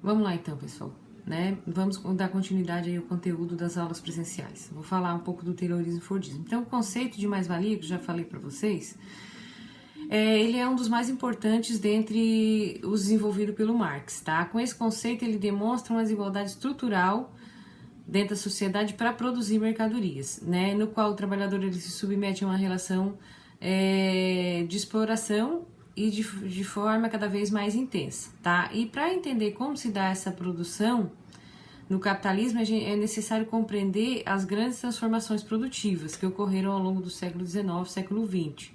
Vamos lá então, pessoal, né? Vamos dar continuidade aí ao conteúdo das aulas presenciais. Vou falar um pouco do Taylorismo e Fordismo. Então, o conceito de mais-valia, que eu já falei para vocês, ele é um dos mais importantes dentre os desenvolvidos pelo Marx, tá? Com esse conceito, ele demonstra uma desigualdade estrutural dentro da sociedade para produzir mercadorias, né? No qual o trabalhador ele se submete a uma relação de exploração e de forma cada vez mais intensa, tá? E para entender como se dá essa produção no capitalismo, é necessário compreender as grandes transformações produtivas que ocorreram ao longo do século XIX, século XX.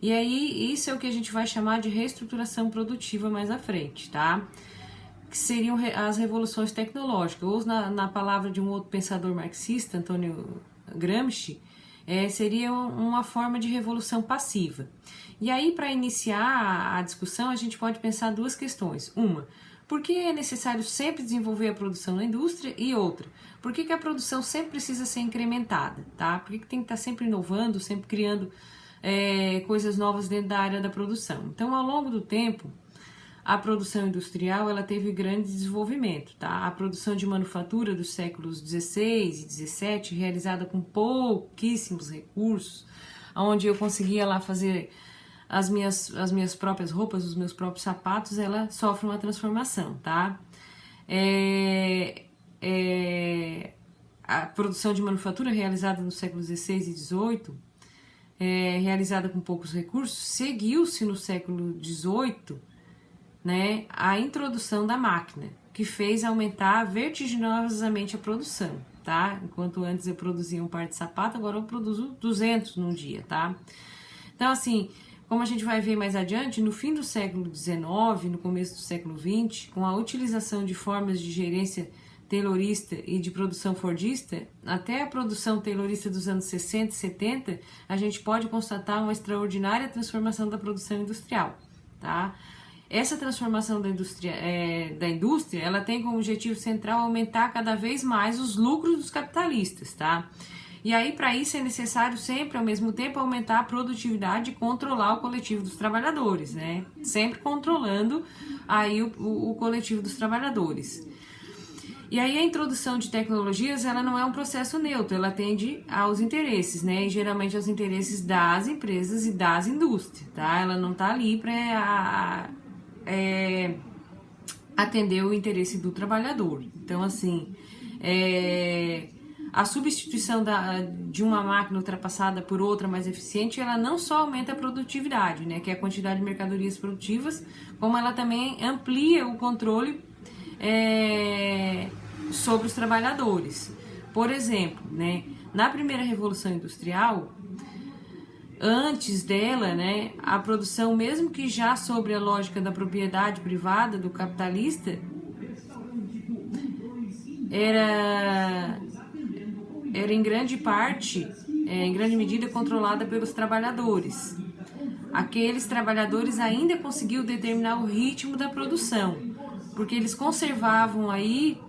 E aí, isso é o que a gente vai chamar de reestruturação produtiva mais à frente, tá? Que seriam as revoluções tecnológicas, ou na palavra de um outro pensador marxista, Antônio Gramsci, seria uma forma de revolução passiva. E aí, para iniciar a discussão, a gente pode pensar duas questões. Uma, por que é necessário sempre desenvolver a produção na indústria? E outra, por que a produção sempre precisa ser incrementada? Tá? Por que tem que estar sempre inovando, sempre criando coisas novas dentro da área da produção? Então, ao longo do tempo, a produção industrial ela teve grande desenvolvimento, tá? A produção de manufatura dos séculos XVI e XVII, realizada com pouquíssimos recursos, onde eu conseguia lá fazer as minhas próprias roupas, os meus próprios sapatos, ela sofre uma transformação, tá? A produção de manufatura realizada no século XVI e XVIII, realizada com poucos recursos, seguiu-se no século XVIII, né, a introdução da máquina, que fez aumentar vertiginosamente a produção, tá? Enquanto antes eu produzia um par de sapato, agora eu produzo 200 num dia, tá? Então, assim, como a gente vai ver mais adiante, no fim do século XIX, no começo do século XX, com a utilização de formas de gerência taylorista e de produção fordista, até a produção taylorista dos anos 60 e 70, a gente pode constatar uma extraordinária transformação da produção industrial, tá? Essa transformação da indústria, ela tem como objetivo central aumentar cada vez mais os lucros dos capitalistas, tá? E aí, para isso, é necessário sempre, ao mesmo tempo, aumentar a produtividade e controlar o coletivo dos trabalhadores, né? Sempre controlando aí o coletivo dos trabalhadores. E aí, a introdução de tecnologias, ela não é um processo neutro, ela atende aos interesses, né? E geralmente aos interesses das empresas e das indústrias, tá? Ela não tá ali para atender o interesse do trabalhador. Então, assim, a substituição de uma máquina ultrapassada por outra mais eficiente, ela não só aumenta a produtividade, né, que é a quantidade de mercadorias produtivas, como ela também amplia o controle sobre os trabalhadores. Por exemplo, né, na primeira Revolução Industrial, antes dela, né, a produção, mesmo que já sobre a lógica da propriedade privada do capitalista, era em grande parte, em grande medida, controlada pelos trabalhadores. Aqueles trabalhadores ainda conseguiam determinar o ritmo da produção, porque eles conservavam aí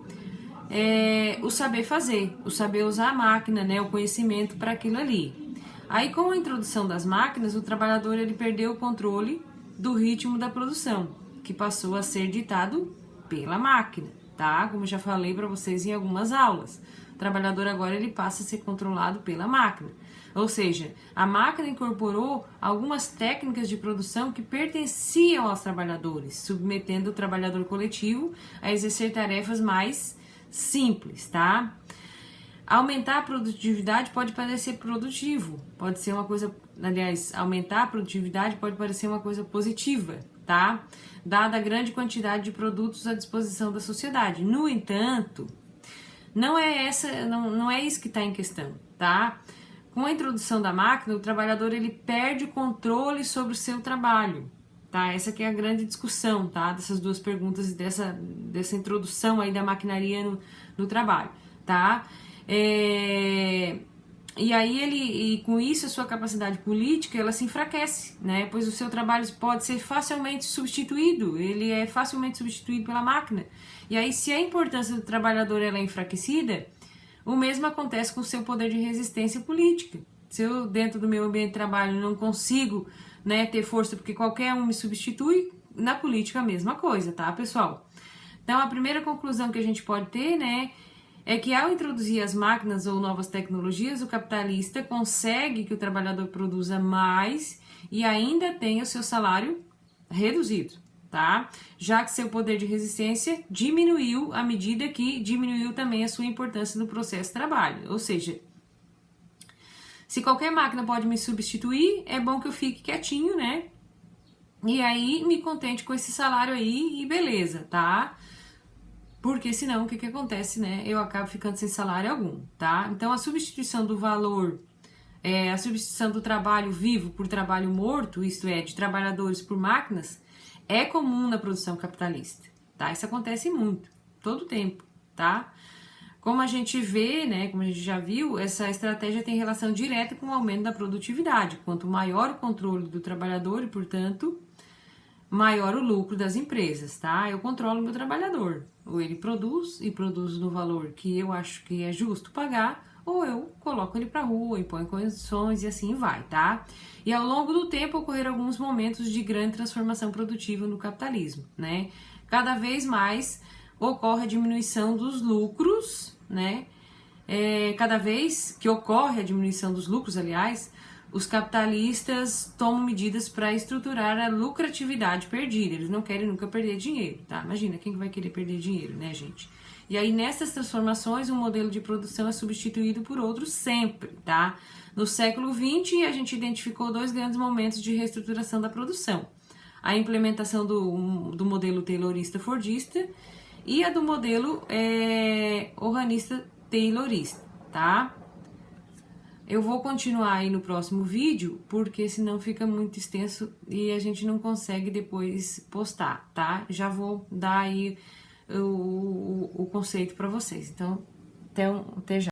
o saber fazer, o saber usar a máquina, né, o conhecimento para aquilo ali. Aí, com a introdução das máquinas, o trabalhador ele perdeu o controle do ritmo da produção, que passou a ser ditado pela máquina, tá? Como eu já falei para vocês em algumas aulas. O trabalhador agora ele passa a ser controlado pela máquina. Ou seja, a máquina incorporou algumas técnicas de produção que pertenciam aos trabalhadores, submetendo o trabalhador coletivo a exercer tarefas mais simples, tá? Aumentar a produtividade pode parecer produtivo, pode ser uma coisa, aliás, aumentar a produtividade pode parecer uma coisa positiva, tá? Dada a grande quantidade de produtos à disposição da sociedade. No entanto, não é isso que está em questão, tá? Com a introdução da máquina, o trabalhador ele perde o controle sobre o seu trabalho, tá? Essa que é a grande discussão, tá? Dessas duas perguntas e dessa introdução aí da maquinaria no trabalho, tá? E aí e com isso a sua capacidade política ela se enfraquece, né? Pois o seu trabalho pode ser facilmente substituído, ele é facilmente substituído pela máquina. E aí se a importância do trabalhador ela é enfraquecida, o mesmo acontece com o seu poder de resistência política. Se eu dentro do meu ambiente de trabalho não consigo, né, ter força porque qualquer um me substitui, na política a mesma coisa, tá, pessoal? Então, a primeira conclusão que a gente pode ter, né, é que ao introduzir as máquinas ou novas tecnologias, o capitalista consegue que o trabalhador produza mais e ainda tenha o seu salário reduzido, tá? Já que seu poder de resistência diminuiu à medida que diminuiu também a sua importância no processo de trabalho. Ou seja, se qualquer máquina pode me substituir, é bom que eu fique quietinho, né? E aí me contente com esse salário aí e beleza, tá? Porque senão o que acontece, né? Eu acabo ficando sem salário algum, tá? Então a substituição do valor, a substituição do trabalho vivo por trabalho morto, isto é, de trabalhadores por máquinas, é comum na produção capitalista, tá? Isso acontece muito, todo o tempo, tá? Como a gente vê, né, como a gente já viu, essa estratégia tem relação direta com o aumento da produtividade. Quanto maior o controle do trabalhador e, portanto, maior o lucro das empresas, tá? Eu controlo o meu trabalhador. Ou ele produz e produz no valor que eu acho que é justo pagar, ou eu coloco ele para rua, imponho condições e assim vai, tá? E ao longo do tempo ocorreram alguns momentos de grande transformação produtiva no capitalismo, né? Cada vez mais ocorre a diminuição dos lucros, né? Cada vez que ocorre a diminuição dos lucros, aliás, os capitalistas tomam medidas para estruturar a lucratividade perdida. Eles não querem nunca perder dinheiro, tá? Imagina, quem vai querer perder dinheiro, né, gente? E aí, nessas transformações, um modelo de produção é substituído por outro sempre, tá? No século XX, a gente identificou dois grandes momentos de reestruturação da produção. A implementação do modelo taylorista-fordista e a do modelo orranista-taylorista, tá? Eu vou continuar aí no próximo vídeo, porque senão fica muito extenso e a gente não consegue depois postar, tá? Já vou dar aí o conceito para vocês. Então, até já.